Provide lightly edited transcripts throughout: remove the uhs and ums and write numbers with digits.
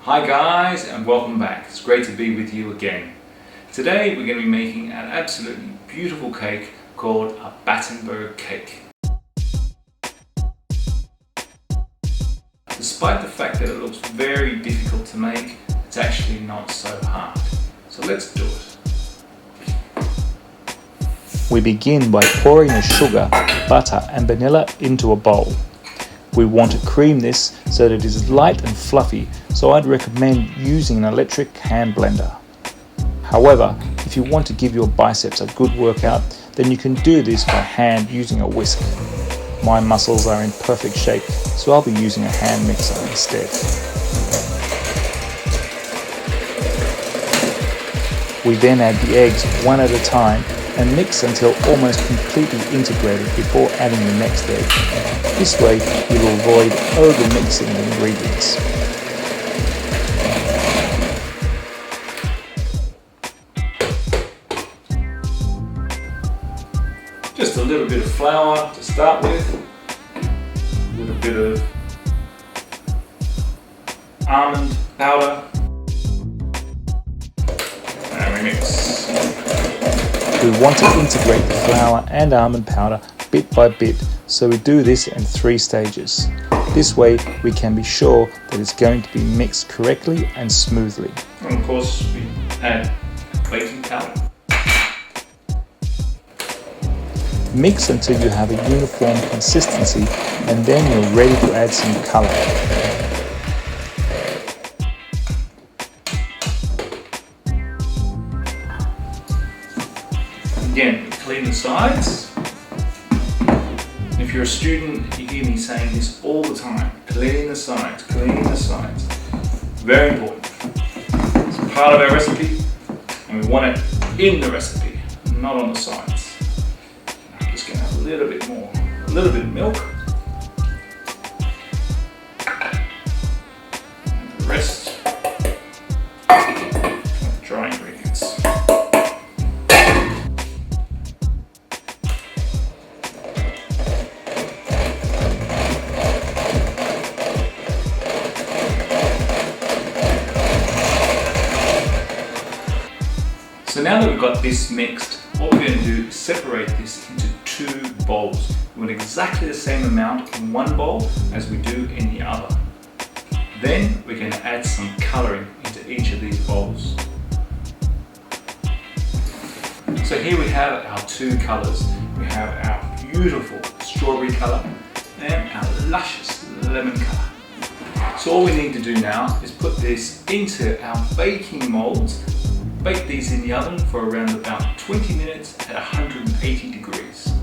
Hi guys, and welcome back. It's great to be with you again. Today we're going to be making an absolutely beautiful cake called a Battenburg Cake. Despite the fact that it looks very difficult to make, it's actually not so hard. So let's do it. We begin by pouring the sugar, butter and vanilla into a bowl. We want to cream this so that it is light and fluffy, so I'd recommend using an electric hand blender. However, if you want to give your biceps a good workout, then you can do this by hand using a whisk. My muscles are in perfect shape, so I'll be using a hand mixer instead. We then add the eggs one at a time and mix until almost completely integrated before adding the next egg. This way you will avoid over-mixing the ingredients. Just a little bit of flour to start with, a little bit of almond powder, and we mix. We want to integrate the flour and almond powder bit by bit, so we do this in 3 stages. This way we can be sure that it's going to be mixed correctly and smoothly. And of course we add baking powder. Mix until you have a uniform consistency, and then you're ready to add some colour. Again, clean the sides. If you're a student, you hear me saying this all the time. Clean the sides, clean the sides. Very important. It's part of our recipe, and we want it in the recipe, not on the sides. I'm just going to have a little bit more, a little bit of milk. And the rest of the dry ingredients. So now that we've got this mixed, what we're going to do is separate this into 2 bowls. We want exactly the same amount in one bowl as we do in the other. Then we're going to add some colouring into each of these bowls. So here we have our 2 colours. We have our beautiful strawberry colour and our luscious lemon colour. So all we need to do now is put this into our baking moulds. Bake these in the oven for around about 20 minutes at 180 degrees.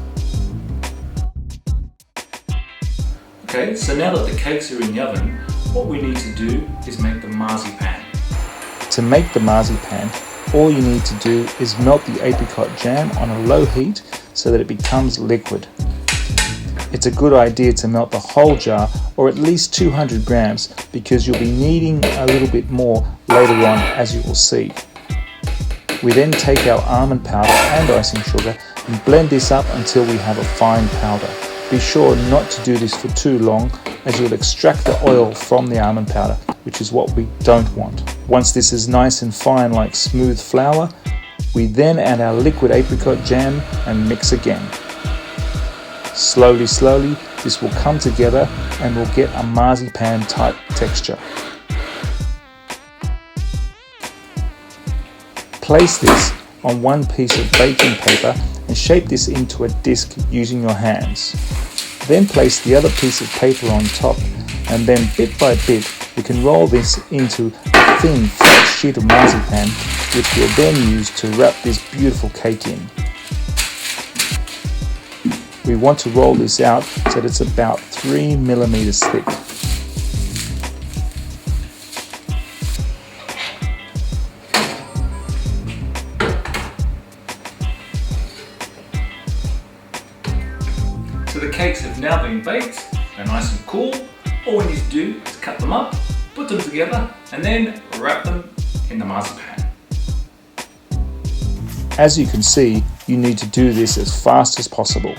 Okay, so now that the cakes are in the oven, what we need to do is make the marzipan. To make the marzipan, all you need to do is melt the apricot jam on a low heat so that it becomes liquid. It's a good idea to melt the whole jar, or at least 200 grams, because you'll be needing a little bit more later on, as you will see. We then take our almond powder and icing sugar and blend this up until we have a fine powder. Be sure not to do this for too long, as you'll extract the oil from the almond powder, which is what we don't want. Once this is nice and fine like smooth flour, we then add our liquid apricot jam and mix again. Slowly, this will come together and we'll get a marzipan type texture. Place this on one piece of baking paper and shape this into a disc using your hands. Then place the other piece of paper on top, and then bit by bit we can roll this into a thin flat sheet of marzipan, which we'll then use to wrap this beautiful cake in. We want to roll this out so that it's about 3 millimeters thick. So the cakes have now been baked, they're nice and cool. All we need to do is cut them up, put them together, and then wrap them in the marzipan. As you can see, you need to do this as fast as possible.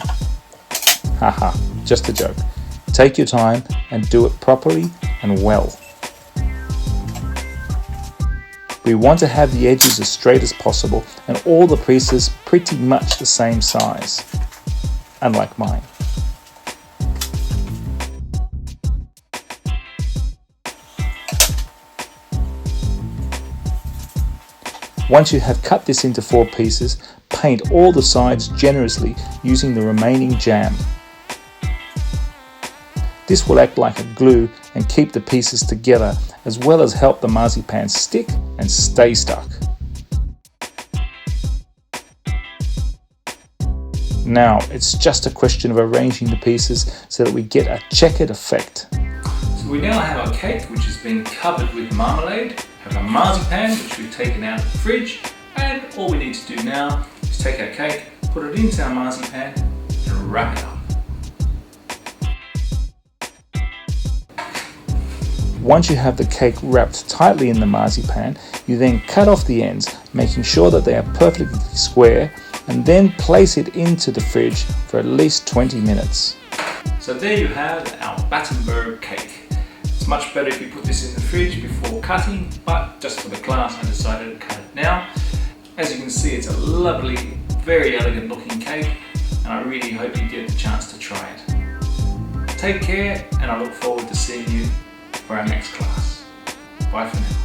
Haha, just a joke. Take your time and do it properly and well. We want to have the edges as straight as possible and all the pieces pretty much the same size, unlike mine. Once you have cut this into 4 pieces, paint all the sides generously using the remaining jam. This will act like a glue and keep the pieces together, as well as help the marzipan stick and stay stuck. Now it's just a question of arranging the pieces so that we get a checkered effect. So we now have our cake, which has been covered with marmalade, have a marzipan which we've taken out of the fridge, and all we need to do now is take our cake, put it into our marzipan and wrap it up. Once you have the cake wrapped tightly in the marzipan, you then cut off the ends, making sure that they are perfectly square, and then place it into the fridge for at least 20 minutes. So there you have our Battenburg cake. It's much better if you put this in the fridge before cutting, but just for the class I decided to cut it now. As you can see, it's a lovely, very elegant looking cake, and I really hope you get the chance to try it. Take care, and I look forward to seeing you for our next class. Bye for now.